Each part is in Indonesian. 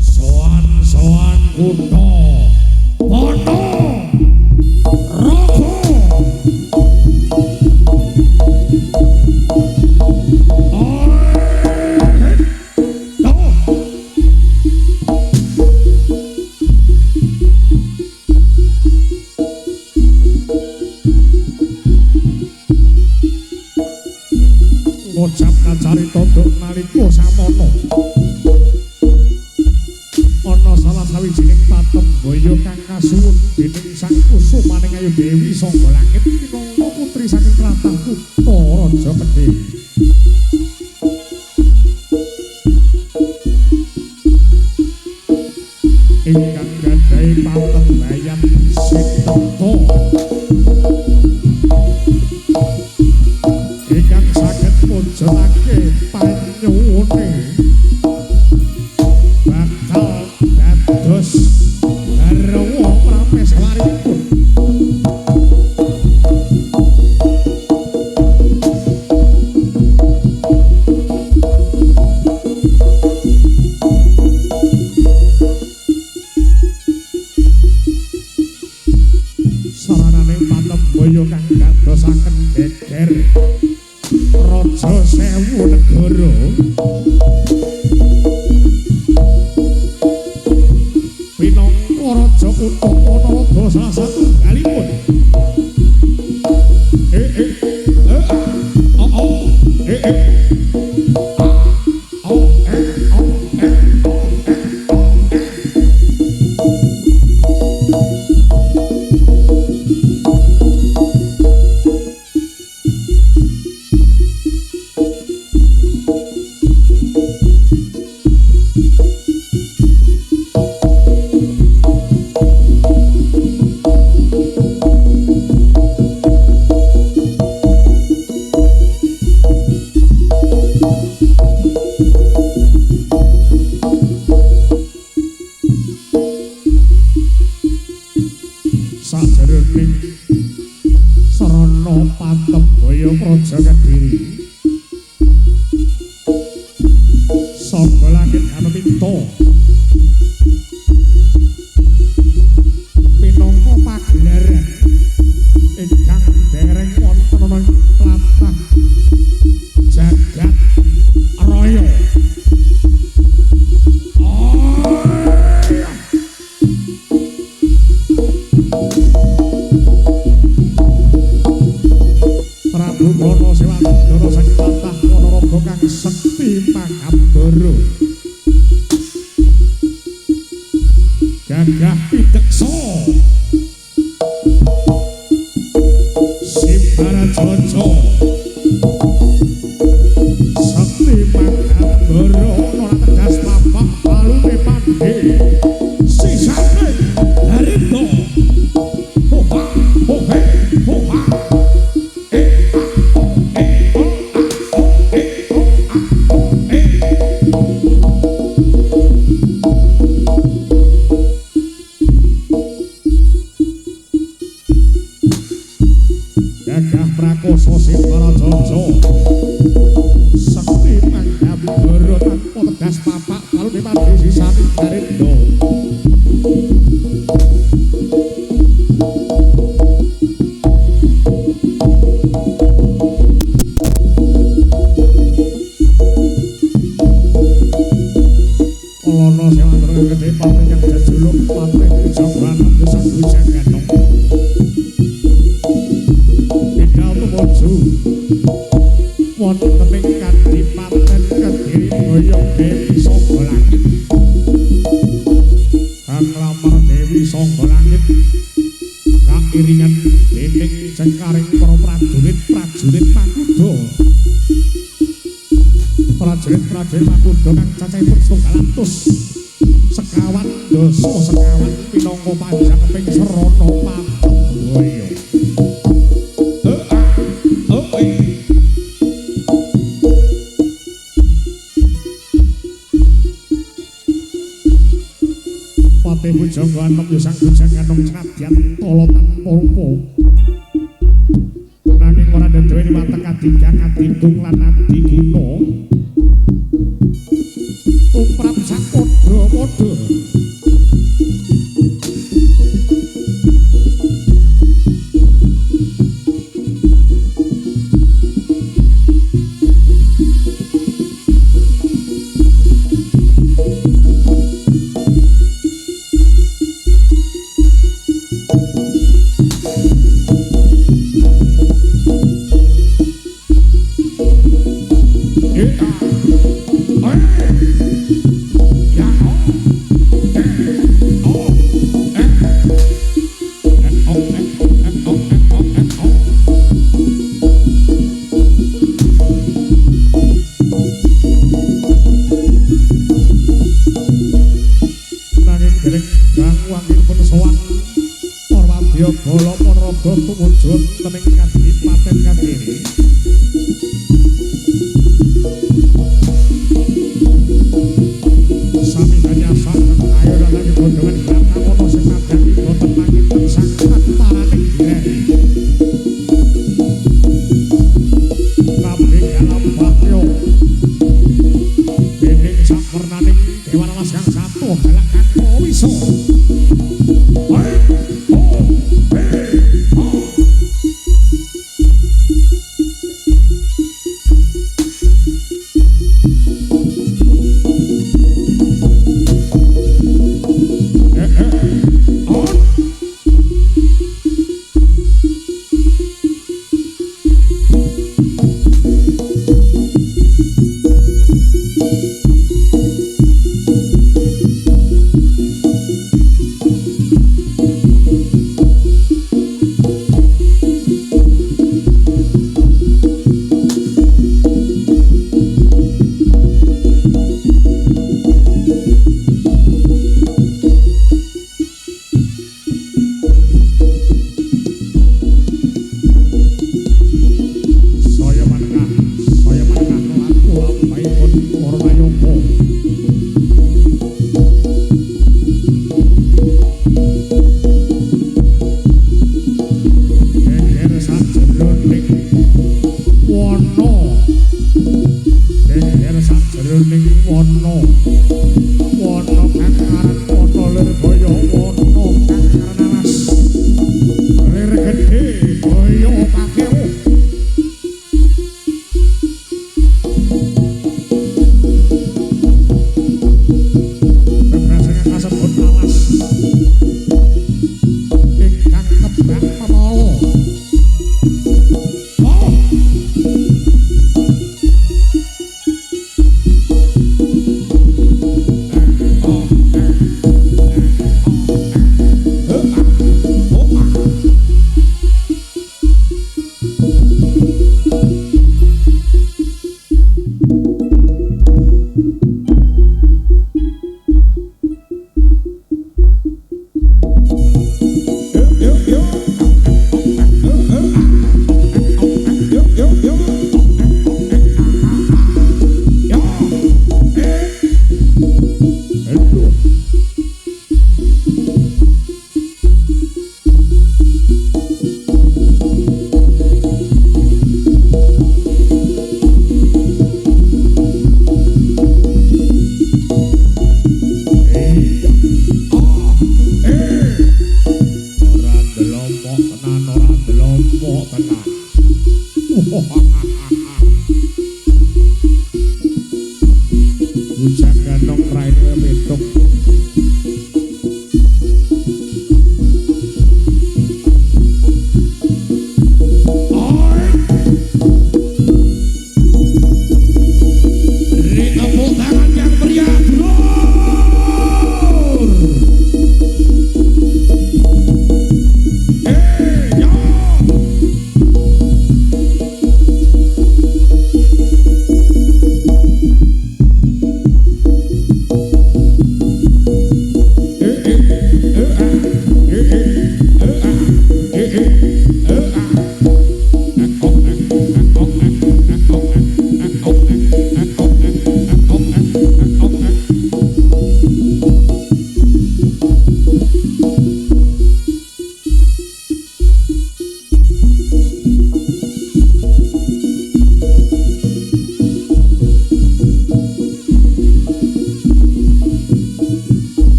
Soan-soan kutha Ponorogo. Ngocap kacarita nduk nalika samono ana salah sawijining patembaya kang kasuwun dening Sang Kusumaning Ayu Dewi saka langit minangka putri saking tlatah Kutha Raja Gedhe. Ingkang gadhahi patembayan Siteta ingkang saged mujudake panyuwune bakal dados garwa prameswaripun. Sarananing patembaya kang dadosaken geger Raja Sewu Negara minangka Raja Kutha Ponorogo salah satunggalipun. Sajroning sarana patembaya Praja Kedhiri saka langit anuminta minangka pagelaran ingkang dereng wonten ana tlatah jagat raya. Prabu Gono Sewandara saking tlatah Ponorogo kang sekti pangambara gagah pideksa Simbarajaja sekti pangambara ora tegas papak palune pandhe sisane Harinda hoha hohe hoha Gagah Prakoso Simbarajaja sekti manggambara tanpa tegas papak palune pandhe sisane Harinda. Lono Sewandara Gedhe pati kang jejuluk Patih Jogwanem Desa Bujanganong Bidal tumuju wonten ing Kadipaten Kedhiri Boyong Dewi saka langit kang lamar Dewi saka langit kairingan dening jengkaring para prajurit Makudha. Prajurit Makudha kang cacahipun 700 minangka panjang ping serana patembaya. Patih Bujangganom ya sang Bujangganom senadyan tolotan purpa. Nanging ora nduweni watek adigang adidung lan adiguna. tumrap sapodo-podo. Tumujud tening Kadipaten Kadiri. Sami kanyasan ayo dalam godhongan glatang ana sing nadani boten manginten sangat paraning direi. Kabeh kalam bakyo. Dening sapernaning Dewan Alas kang satu halak kang wiso.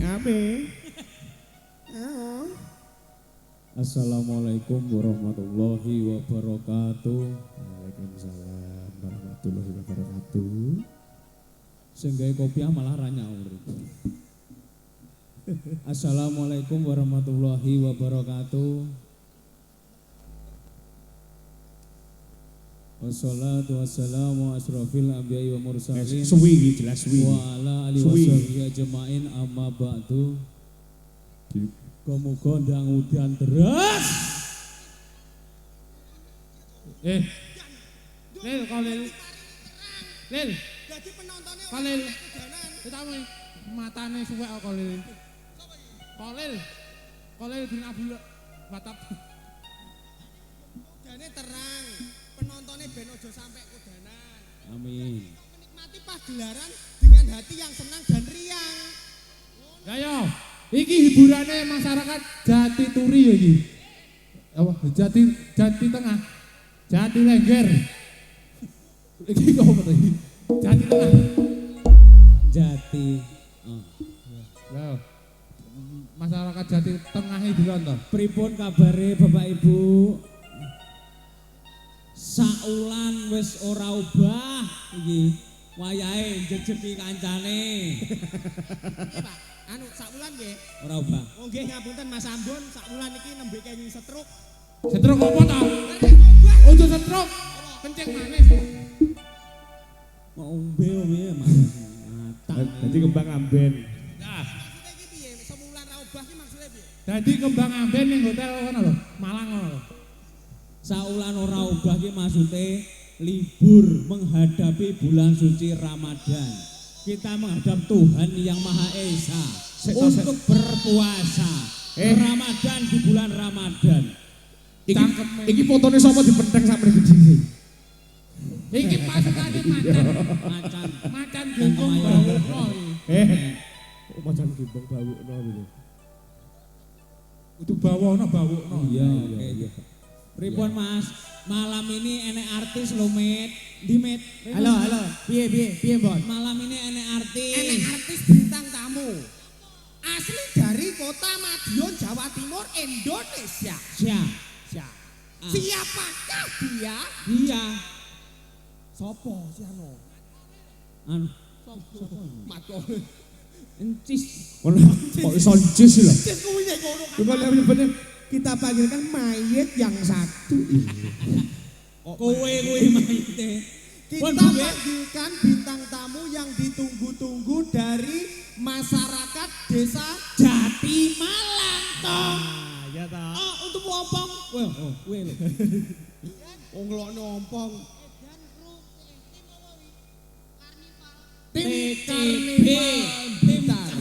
Ame. Assalamualaikum warahmatullahi wabarakatuh. Waalaikumsalam warahmatullahi wabarakatuh. Sing gawe kopiah malah ra nyaur. Assalamualaikum warahmatullahi wabarakatuh. Wassalatu wassalamu asrofil anbiya'i wa mursalin Suwi jelas suwi. wa ala alihi washabihi ajmain amma ba'du. Kamu gondang udan deras. Lil Kolil. Lil, Jadi penontonnya Kolil. kedanan. Kita matane suwek kok Kolil. Kolil. Kolil bin Abdul Batab. Udane terang. Penontonnya ben ojo sampai kudanan. Amin. Menikmati pagelaran dengan hati yang senang dan riang. Ayo, iki hiburannya masyarakat Jati Turi ya iki. Apa? Jati Tengah. Jati Lengger. Iki kok apa tadi? Jati Tengah. Jati. Loh. Masyarakat Jati Tengah iki dilonton. Pripun kabare Bapak Ibu? Saulan wis ora ubah iki. Wayahe jejeki kancane. Iki Pak, anu sakulan nggih. Ora ubah. Oh nggih ngapunten Mas Ambon, sakulan iki nembe kenyi setruk. Setruk apa ta? Ojo setruk. Kencing manis. Mau ombe Mas. Matang. Jadi kembang amben. Nah, Maksudnya iki piye? Semulan ra ubah ki maksudnya piye? dadi kembang amben ning hotel kono lho, Malang kono lho. Saulan ora ubah ki maksude libur menghadapi bulan suci Ramadan. Kita menghadap Tuhan yang Maha Esa untuk berpuasa. Ramadan di bulan Ramadan. Iki fotone sapa dipenteng sampe gede. Iki pasukane macan. Macan gengkong bawukno iki. Macan gimbong bawukno lho. Kudu bawukno. Iya, iya. Pripun Mas? Malam ini enek artis lho, Mit. Di Mit. Halo. Piye, Mbon? Malam ini enek artis. Enek artis bintang tamu. Asli dari kota Madiun, Jawa Timur, Indonesia. Siapakah dia? Dia. Sopo siano? Anu, Makol. encis. Kok iso jis lho. Cis kuwi nek ngono kan. Coba lihat bener. Kita panggilkan mayit yang satu. Kowe maite. Kita panggilkan bintang tamu yang ditunggu-tunggu dari masyarakat desa Jati Malang toh. Ya ta. Oh, untuk ompong. Kowe lho. Oh, ngelokno ompong. Tim TCB. Blitar.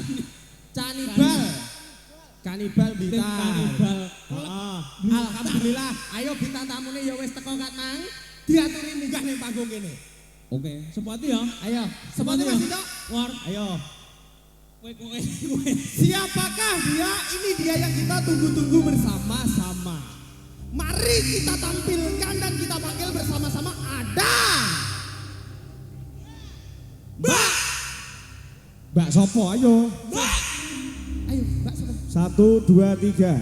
Kanibal Tim Blitar. kanibal. Alhamdulillah, ayo bintang tamune ya wis teko kat mang. Diaturi munggah ning panggung kene. Oke, sepatu ya. Ayo, sepatu Mas Dito. War. Ayo. Kowe. Siapakah dia? Ini dia yang kita tunggu-tunggu bersama-sama. Mari kita tampilkan dan kita panggil bersama-sama. Ada Mbak sopo ayo. Ayo, Mbak siapa? 1 2 3.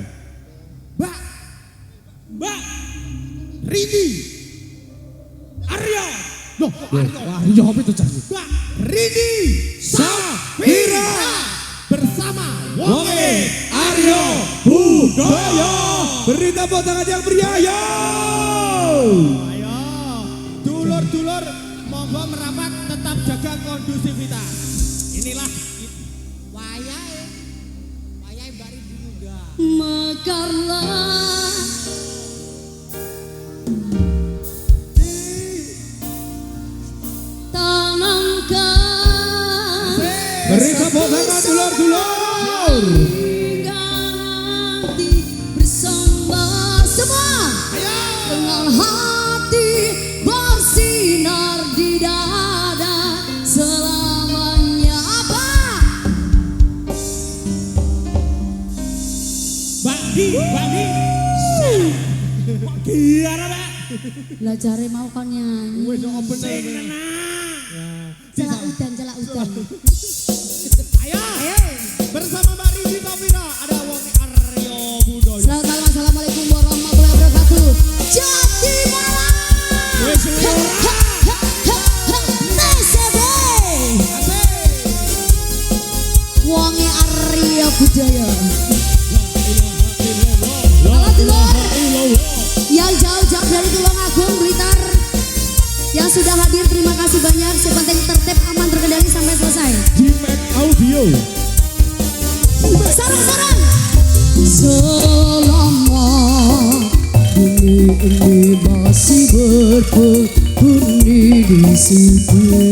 Mbak Rini Arya. Loh, wah iya apa itu cah? Mbak Rini Safira bersama Wonge Aryo Budoyo. Beri tepuk tangan yang meriah. Ayo, dulur-dulur, monggo merapat, tetap jaga kondusivitas. Inilah wayahe Mbak Rini juga. Mekarlah tanamkan Beri tepuk tangan dulur-dulur. hingga nanti bersama semua dengan hati bersinar di dada selamanya. Apa? Bagi. Giara, Pak. Lah jare mau kon nyanyi. Wes open Sing tenang. Celak udan. Ayo. Ayo. Bersama Mbak Ridi Topina ada Wong Aryo Budoyo. Selamat malam, assalamualaikum warahmatullahi wabarakatuh. Jati Malang. Wes TCB. Wonge Arya Budaya. Halo dulur. Yang jauh-jauh dari Tulungagung, Blitar, yang sudah hadir terima kasih banyak. Sepenting tertib, aman, terkendali sampai selesai. Jimek Audio. Sarang-sarang. Selama bumi ini masih berpenghuni di sini,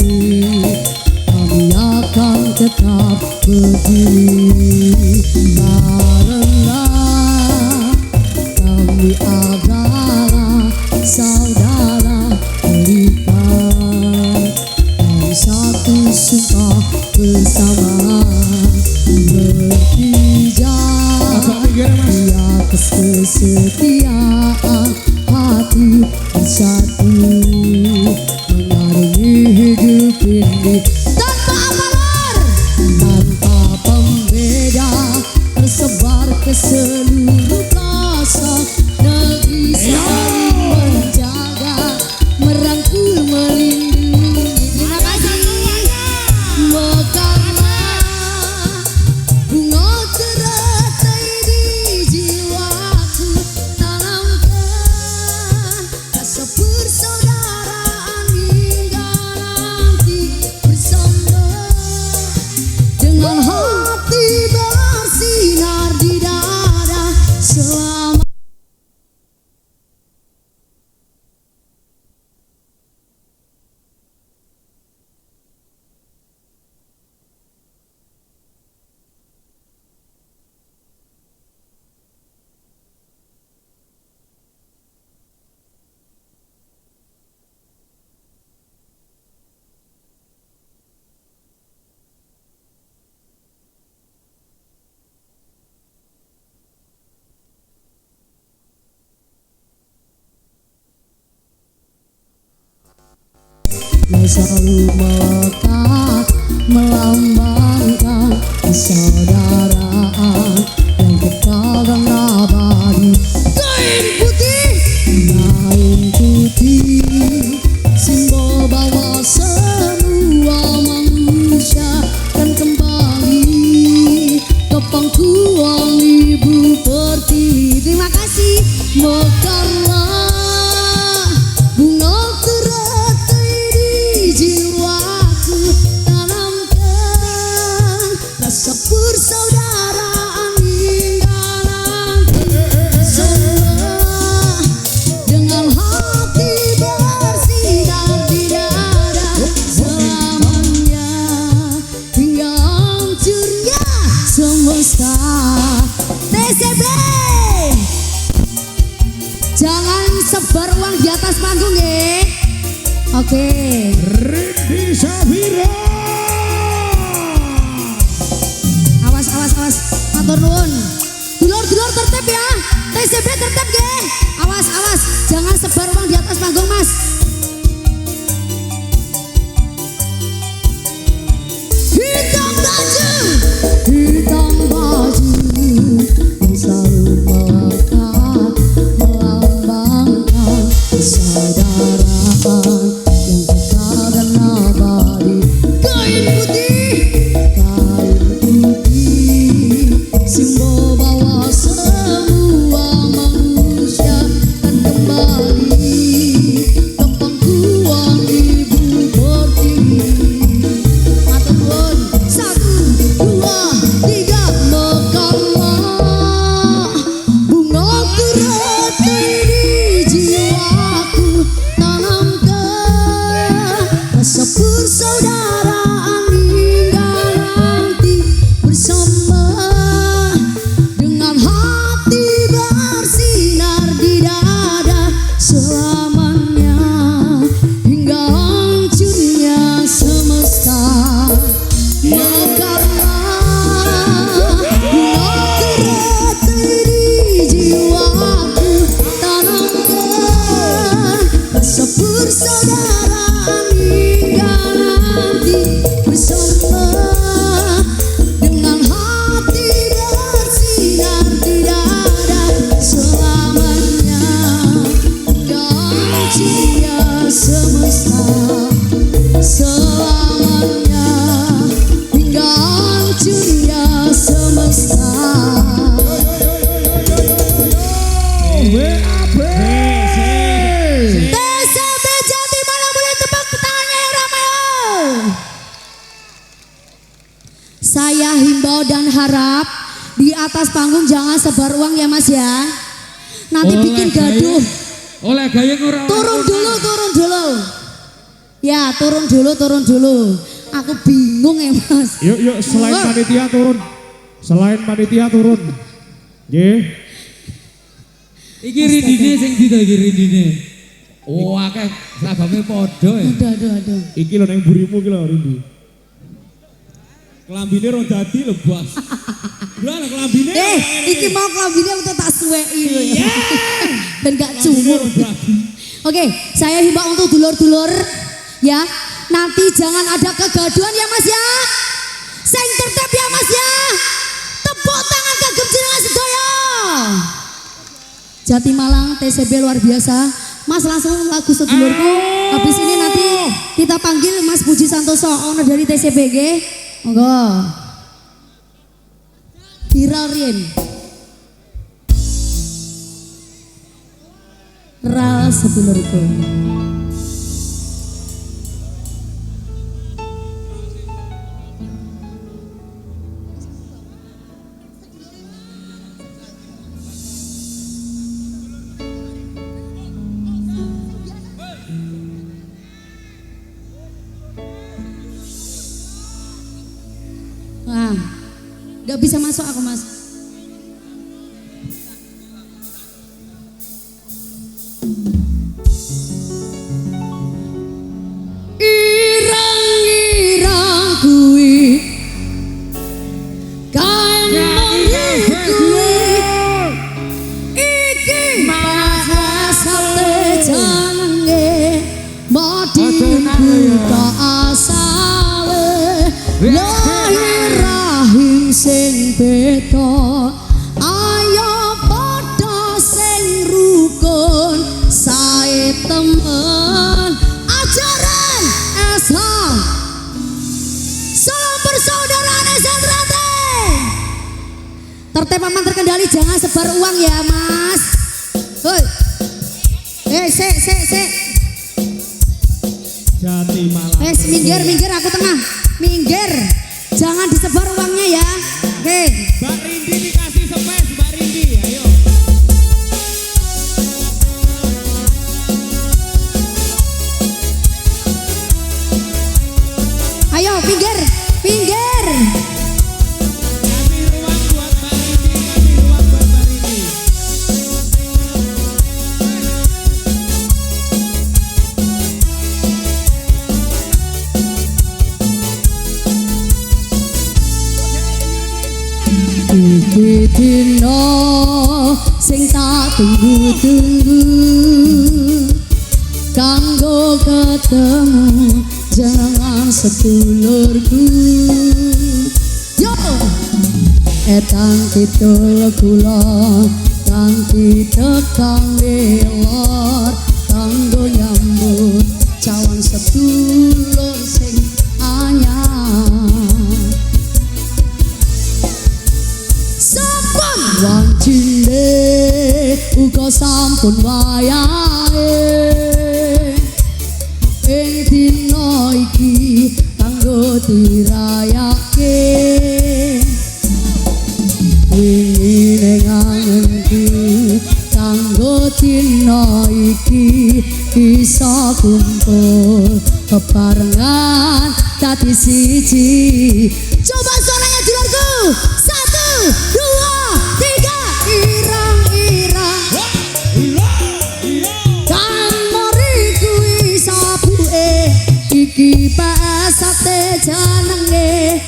kami akan tetap berdiri karena kami adalah saudara berikan dan satu sumpah bersama berpijak di atas kesetiaan hati bersatu mengarungi hidup ini tanpa apalar, tanpa pembeda, tersebar ke seluruh pelosok negeri, saling menjaga, merangkul, melindungi. Terima kasih. Mekarlah bunga teratai di jiwaku, tanamkan rasa persaudaraan hingga nanti bersama, dengan hati bersinar di dada selama. Yang selalu melekat melambangkan persaudaraan yang kekal dan abadi. Kain putih, simbol bahwa semua manusia akan kembali ke pangkuan ibu pertiwi. Terima kasih. Mekarlah bunga teratai di jiwaku, tanamkan rasa persaudaraan hingga nanti semua, dengan hati bersinar di dada selamanya hingga hancurnya semesta. TCB, jangan sebar uang di atas panggung ya. Oke. Rindi Safira. Awas, awas, awas. Matur nuwun. Dulur-dulur tertib ya. TCB tertib ya. Awas, awas. Jangan sebar uang di atas panggung, Mas. Hitam baju yang selalu melekat melambangkan persaudaraan yang kekal dan abadi. Kain putih, simbol bahwa semua manusia akan kembali atas panggung jangan sebar uang ya Mas ya. Nanti Oleh bikin gaya- gaduh. Oleh gaya ora. Turun dulu. Ya, turun dulu. Aku bingung ya Mas. Yuk selain panitia turun. Nggih. Iki rindine sing dita iki rindine. Oh, akeh seragamnya padha ya. Aduh. Iki lho nang burimu iki lho Rindi. Kelambine ro dadi lho, Bos. Lah kelambine. Iki mau kelambine untuk tak suweki lho ya. Ben gak cumur. Oke, saya himbau untuk dulur-dulur ya. Nanti jangan ada kegaduhan ya Mas ya. Sing tertib ya Mas ya. Tepuk tangan kagem jenengan sedaya. Jatimalang TCB luar biasa. Mas langsung lagu sedulurku. Habis ini nanti kita panggil Mas Puji Santoso owner dari TCBG. Monggo. Viral Rien. Ral sedulurku. Wah, gak bisa masuk aku Mas. Irang-irang kuwi kae kuwi iki bahasate jenenge mati buka asale lahir rahim sing beda ayo padha sing rukun sae temen ajaran SH salam persaudaraan SH tertib aman terkendali jangan sebar uang ya Mas. Hoi sik Jatimalang. minggir aku tengah minggir jangan disebar uangnya ya. Oke. Mbak Rindi dikasih space, Mbak Rindi, ayo. Ayo pinggir. Kasih ruang buat Mbak Rindi. Iki dina sing tak tunggu-tunggu kanggo ketemu jangan sedulurku yo etang kidul kula kanthi tekang welor kanggo nyambut cawan sedulur sing anyar sampun wancine uga sampun wayahe ing dina iki kanggo dirayake wingi ning angenku kanggo dina iki bisa kumpul bebarengan dadi siji coba suaranya dulurku 1 2 3 irang-irang kan mari kuwi sabuke iki pasate jenenge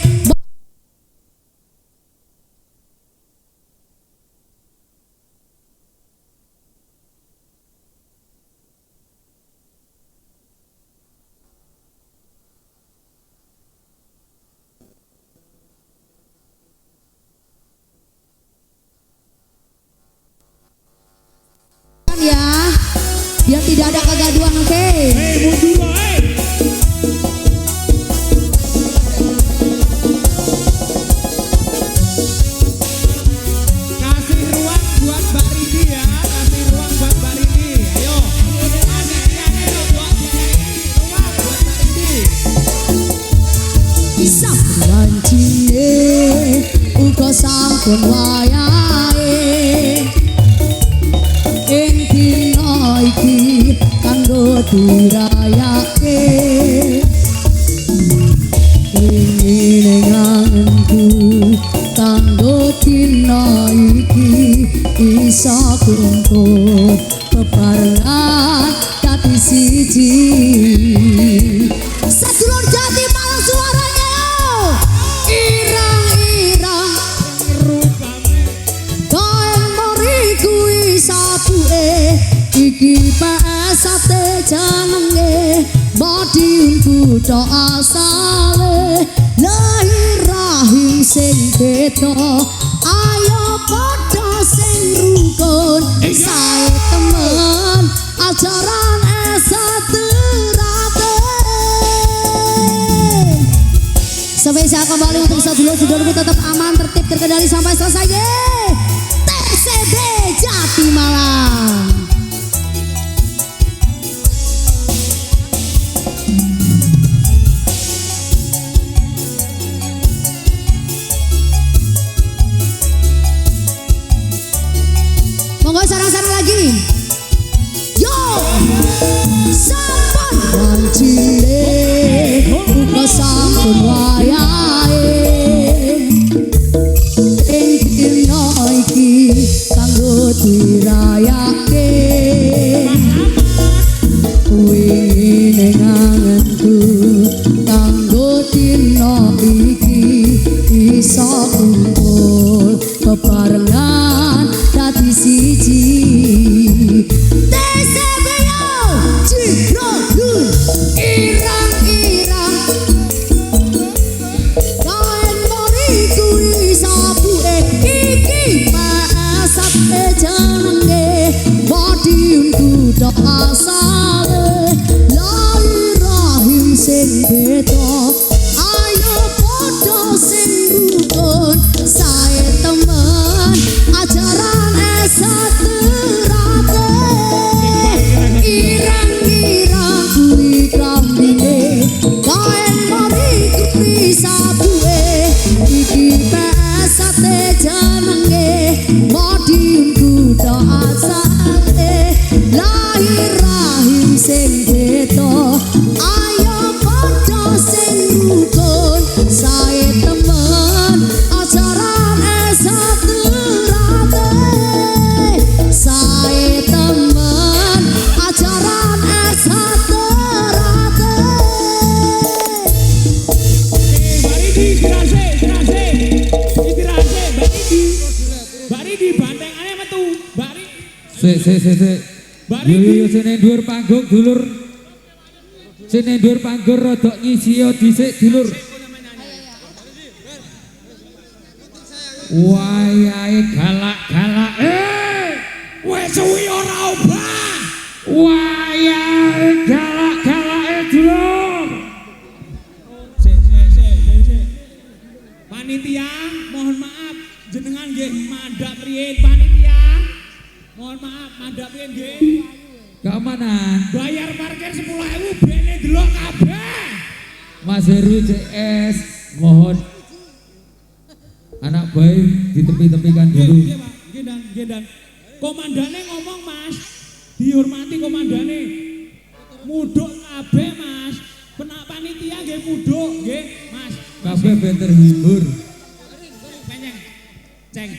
ya biar tidak ada kegaduhan. Oke. Mundur wae. Kasih ruang buat Mbak Rindi ya, Ayo. Ruang buat Mbak Rindi. Sampun lancine uga sampun wayah kanggo dirayake ingin ngangenku kanggo dina iki iso kumpul bebarengan dadi siji sedulur jati malang suaranya irang-irang kain mori kuwi sabuke iki pesate jenenge badiunku tok asale lahir rahim sing beda ayo padha sing rukun sae temen ajaran esaterate spesial kembali untuk sedulur-sedulurku tetap aman tertib terkendali sampai selesai TCB Jati Malang. Monggo sarang-sarang lagi. Yo, sampun wancine, buka sampun wayahe. Ing dina iki kanggo dirayake. Kuwi ngangenku kanggo dina iki iso kumpul bebarengan dadi siji TCB yo Cikrolun irang-irang kain mori kuwi sabuke iki pesate jenenge badiunku tok asale lahir rahim sing beda ayo padha sing rukun sae temen ajaran esaterate irang-irang kuwi klambine kain mori kuwi sabuke iki pesate jenenge madiunku tok asale lahir rahim sing beda ayo padha sing rukun sae temen ajaran esaterate sae temen ajaran esaterate Bari bantengane metu. Bari. Sik. Yo sene dhuwur panggung dulur. Sene dhuwur panggung rada ngisi yo dhisik dulur. Wayahe galak-galak. Wes suwi ora obah. Wayahe galak-galak dulur. Sik. Panitia, mohon maaf jenengan nggih mandhap riyin panitia. Mohon maaf mandhap riyin nggih. Keamanan. Bayar parkir 10.000 bene delok kabeh. Mas Heru CS mohon anak bayi ditepi-tepikan dulu. Nggih, Pak. Nggih, Dan. Komandane ngomong, Mas. Dihormati komandane. Mudhuk kabeh, Mas. Penak panitia nggih mudhuk, nggih, Mas. Kabeh ben terhibur. Penyeng. Ceng.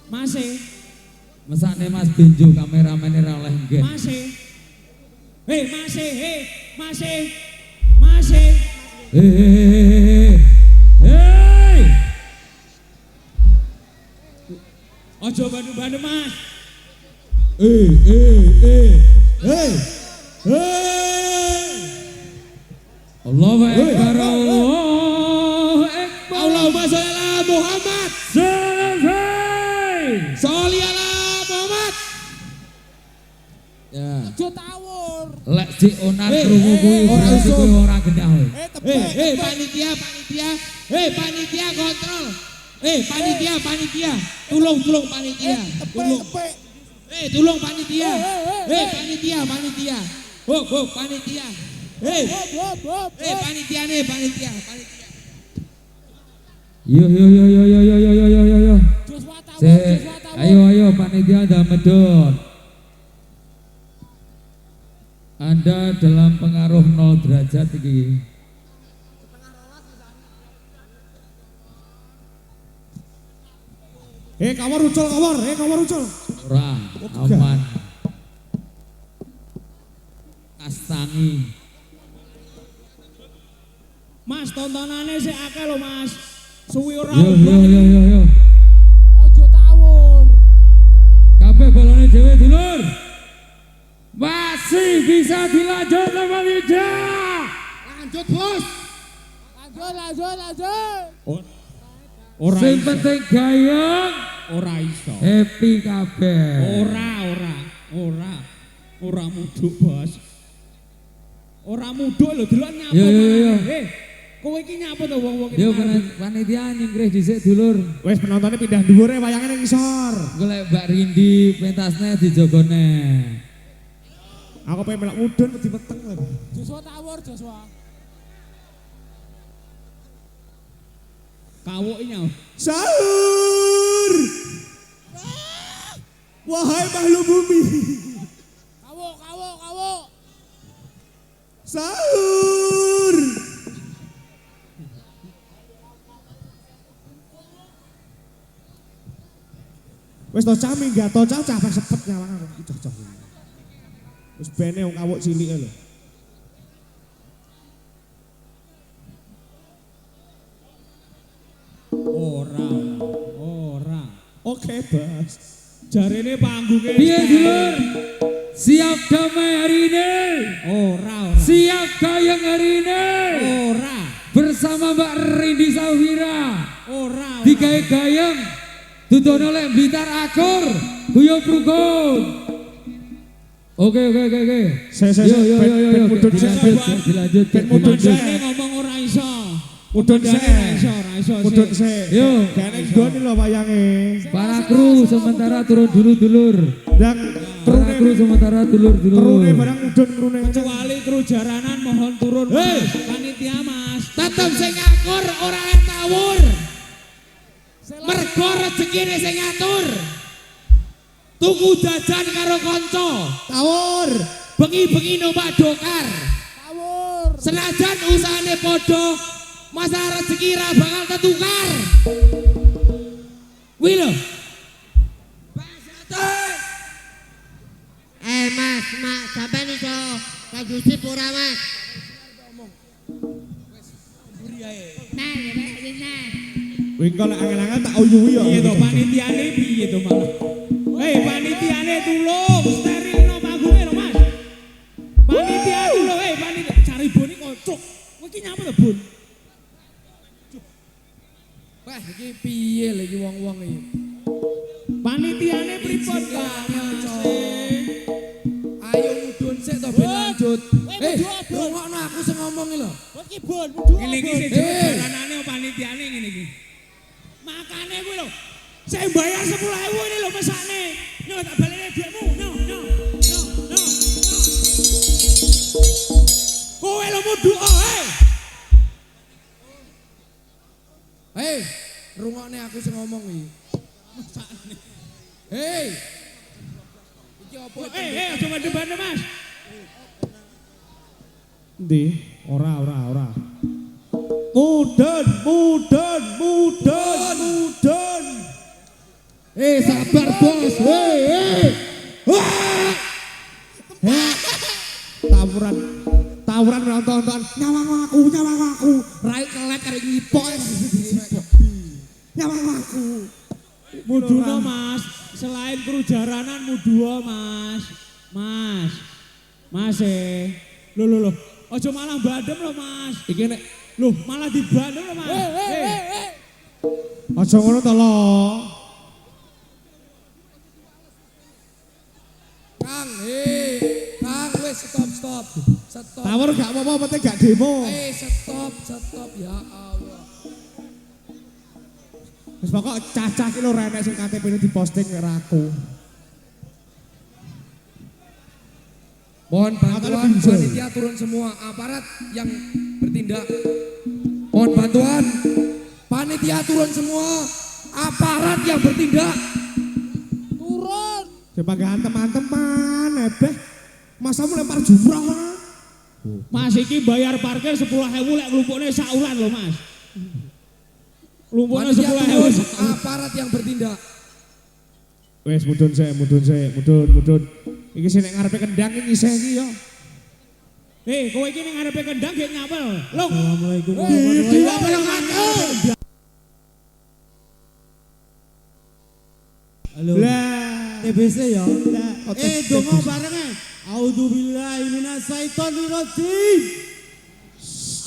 Masih. Mesane Mas Benjo kameramane ra oleh nggih. Masih. Hei. Ojo bandu-bandu, Mas. Allahu Akbar. Allahu Akbar. Allahumma sholli ala Muhammad. Selesai. Sholli ala Muhammad. Ya. Aja tawur. Lek si onar krungu kuwi berarti kuwi ora gendah. Panitia kontrol. Panitia. Tolong panitia. Tolong panitia. Panitia. Hop, panitia. Panitia. Yo. Ayo panitia dah medot. Anda dalam pengaruh 0 derajat iki. Kawar ucul, kawar ucul. Ora aman. Kastangi. Mas tontonane sik akeh lho Mas. Suwi ora Yo. Ojo tawur. Kabeh balone dhewe dulur. Masih bisa dilanjut apa tidak? Lanjut, Bos. Lanjut. Ora Sing iso. penting gayeng, Ora iso. happy kabeh. Ora muduk, Bos. Ora muduk lho, delok nyapa. Yo. Kowe iki nyapa to wong-wong iki? Yo panitia nyingkrih dhisik dulur. Wes penontonnya pindah dhuwure wayangnya ning ngisor. Golek Mbak Rindi pentasnya dijogone. Aku pengen melak mudun wedi weteng lho. Joshua tawur, Joshua. Kawuke nyawa. Sahur. Wahai makhluk bumi. Kawo. Sahur. Wes to cami enggak to cah apa sepet nyawang aku iki cocok. Wis bene wong kawuk cilike lho. Ora. Oke, Bas. Jarene panggunge Piye dulur? Siap damai hari ini? Ora. Siap gayeng hari ini? Ora. Bersama Mbak Rindi Safira. Ora. Digawe gayeng. Dudono lek Blitar akur. Guyub rukun. Oke. Yo. Dilanjut. Jane ngomong ora iso. Mudun Ora sik. iso. Mudun sik. Yo. Gane nggone lho wayange. Para kru sementara turun dulu dulur. Dan Para kru sementara dulur. krune barang mudun krune. Kecuali kru jaranan mohon turun Mas. Panitia Mas. Tetep sing ngakur ora tawur. Mergo rezekine sing ngatur. Tuku jajan karo kanca. Tawur. Bengi-bengi numpak dokar. Tawur. Senajan usahane padha, masa rezeki ra bakal ketukar. Kuwi lho. Mas, sampean iso kajusi pura Mas. Wingko lek angel-angel tak uyuhi ya. Piye to panitiane piye to malah. Hei panitiane tulung sterilno panggunge lho Mas. Panitia tulung panitia cari boni kocok. Kowe iki nyapa to, Bun? Wah, iki piye lho iki wong-wong iki? Panitiane pripun Kang? Ayo mudun sik to ben lanjut. Rungokno aku sing ngomong iki lho. Iki Bun, mudu. Ngene iki sing jaranane panitiane ngene iki. Makane kuwi lho. Saya bayar 10.000 ini lho mesakne. Yo tak balene dhuwitmu. No. Kowe lho mudu Hei, rungokne aku sing ngomong iki. Mesakne. Hei. Iki apa? Aja madhep-madhep Mas. Ndi? Ora. Mudun. Sabar bos. Tawuran nonton nyawang aku. Rai kelet karo nyipok. Nyawang aku. Muduno Mas. Selain kru jaranan muduo Mas. Mas Lho. Aja malah bandem lho Mas. Iki nek Loh, malah dibandem lho Mas. aja ngono to lho. Kang, wis stop. Tawur gak apa-apa, penting gak demo. Stop ya Allah. Wis pokok cacah ki lho renek sing KTP-ne diposting karo aku. Mohon bantuan panitia turun semua aparat yang bertindak. Mohon bantuan panitia turun semua aparat yang bertindak. Turun. Coba gantem-anteman, ebeh. Masa mu lempar jumrah ora? Mas iki bayar parkir 10.000 lek nglumpukne sak wulan lho Mas. Nglumpukne Panitia turun, 10.000. aparat yang bertindak. Wes mudun. Iki sing nek ngarepe kendang iki nyisih iki yo. Kowe iki ning ngarepe kendang gek nyapel. Lho. Assalamualaikum Halo. Lah, TBC ya. Dongo bareng. A'udzubillahi minasyaitonirrajim.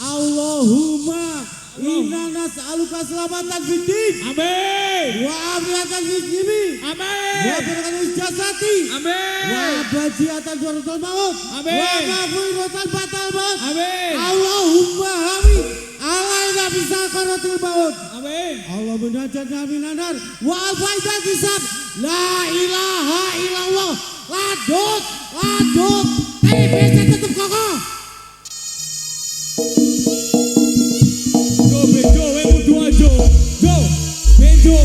Allahumma inna nas'aluka selamatan fiddin. Amin. Wa afiyatan fid jismi. Amin. Wa barakatan fil jasadi. Amin. Wa bajiatan suaratul maut. Amin. Wa maghfiratan batal maut. Amin. Allahumma amin. Alaina bisa karatil maut. Amin. Allah menajatnya minanar. Wa alfaidah hisab. La ilaha illallah. Ladut. TBC tetap kokoh. Benjo, we kudu aja. Jo, benjo.